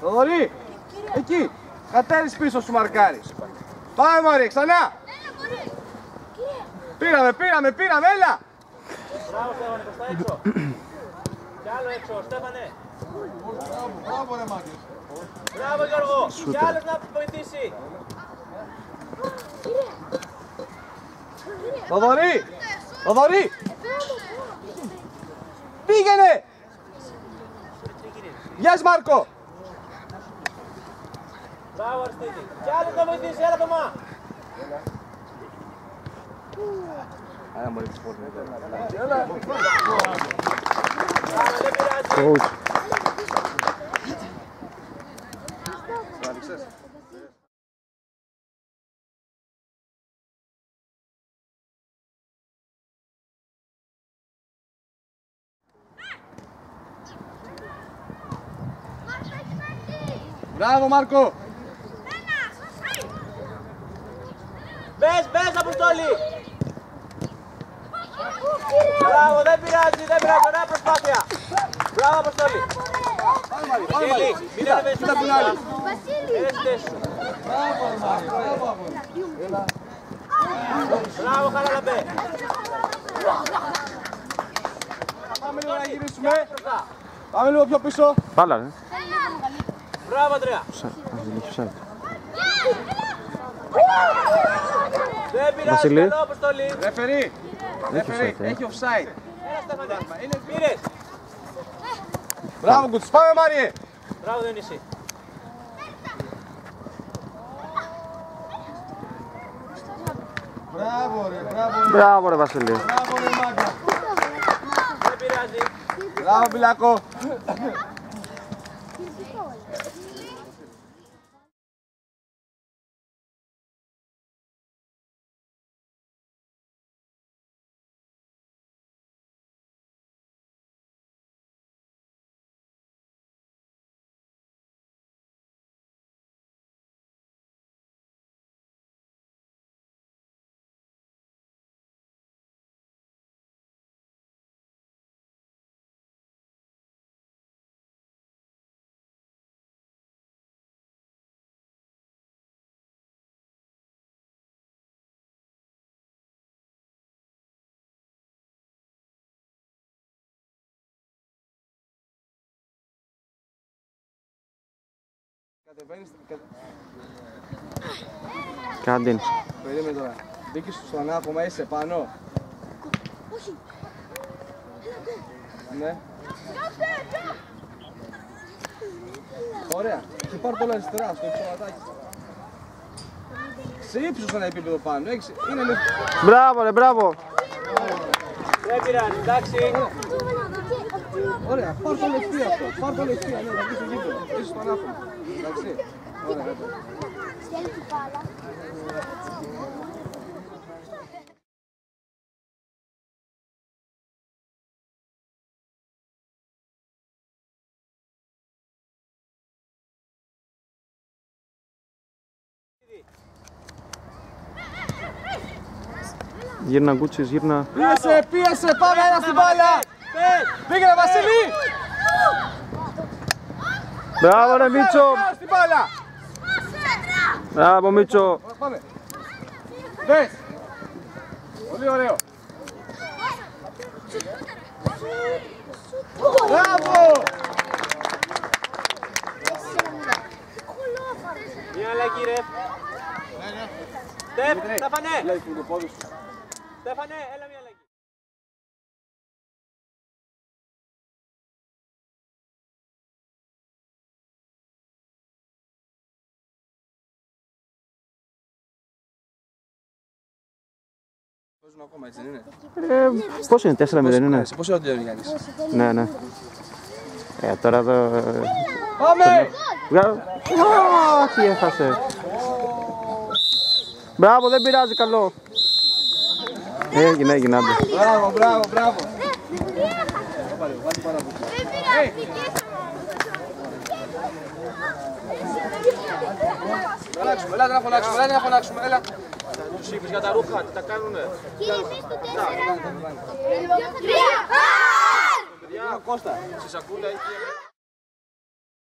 Θοδωρή, εκεί. Κατέρεις πίσω σου μαρκάρεις. Πάμε μωρή, ξανά. Πήραμε, έλα. Μπράβο Στέφανε, προς τα έξω. Κι άλλο έξω, Στέφανε. Μπράβο ρε Μάκης. Μπράβο Γιώργο, κι άλλος να βοηθήσει. Θοδωρή. Πήγαινε. Γεια Μάρκο. Μπράβο Αριστίδη, κι άλλος να βοηθήσει, έλα Θωμά. Άρα μωρή της πόρτας. Δεν πειράζει. Μπράβο Μάρκο. Μπες Αποστόλη. Μπράβο, δεν πειράζει, ωραία προσπάθεια. Μπράβο Αποστόλη. Βασίλη, μην ανεβαίνεις στον άλλη. Μπράβο Χαραλαμπέ. Πάμε λίγο να γυρίσουμε. Πάμε λίγο πιο πίσω. Πάλα ρε. Μπράβο Αντρέα. Δεν πειράζει, καλό Αποστόλη. Ρεφερή, έχει offside. Έλα Στέφανε, πήρες. Μπράβο Κουτσής, πάμε Μάριε. Μπράβο Διονύση. Μπράβο ρε Βασίλη. Μπράβο ρε Μάγκα. Δεν πειράζει. Μπράβο Πιλάκο. Κάντε. Περίμενε τώρα. Μπήκες στο ανάποδα, είσαι πάνω. Όχι. Ναι. Ωραία. Και πάρ' το αριστερά στο εξωματάκι. Σε ύψος ένα επίπεδο πάνω. Είναι με... Μπράβο ρε, μπράβο. Δεν πειράζει, εντάξει. Ωραία, πάρ' το λεπτή αυτό. Πάρ' το λεπτή, ναι, θα μπει στο γήπεδο. Είσαι στο ανάποδα. Εντάξει. Ωραία. Στέλνει την μπάλα. Γύρνα Γκούτσις, γύρνα. Πίεσε, πάμε ένα στην μπάλα. Πήγαινε Βασίλη. Μπράβο ρε Μίτσο. Στην μπάλα. Μπράβο Μίτσο. Πάμε. Δες. Πολύ ωραίο. Μπράβο. Μια αλλαγή ρε. Στέφανε. Στέφανε, έλα μια αλλαγή. Παίζουν ακόμα, έτσι δεν είναι? Πώς είναι, 4-0 είναι? Σε πόσο τελειώνει Γιάννης? Ναι, ναι. Τώρα εδώ... Πάμε! Όχι, έχασε. Μπράβο, δεν πειράζει, καλό. Έγινε, άντε. Μπράβο. Έλα να φωνάξουμε, έλα. Τους είπες για τα ρούχα, τι τα κάνουνε. Κύριε, πες το 4. Κώστα, σε σακούλα έχει...